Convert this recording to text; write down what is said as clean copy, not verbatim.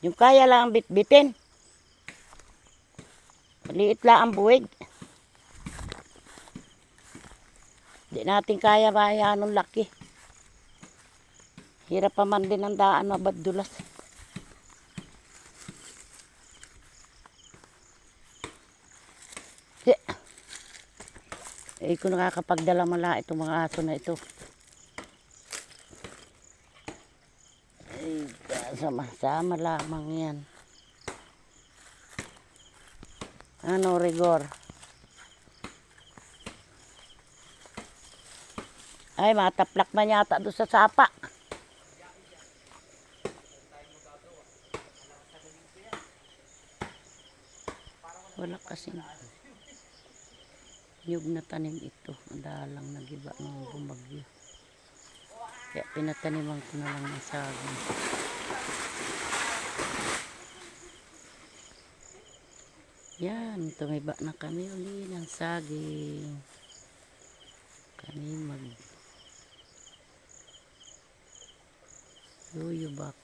Yung kaya lang ang bitbitin. Maliit lang ang buwig. Di natin kaya baya nung laki. Hirap pa man din ang daan mabadulas. Eh, kung nakakapagdala mala itong mga aso na ito. Eh, sama-sama lamang yan. Ano, Rigor? Ay, mataplak man yata doon sa sapa. Wala kasing niyog na tanim ito. Madalang nagiba ng bumagyo. Kaya pinataniman ko na lang ng saging. Yan, tumiba na kami uli ng saging. Kami mag yuyubak.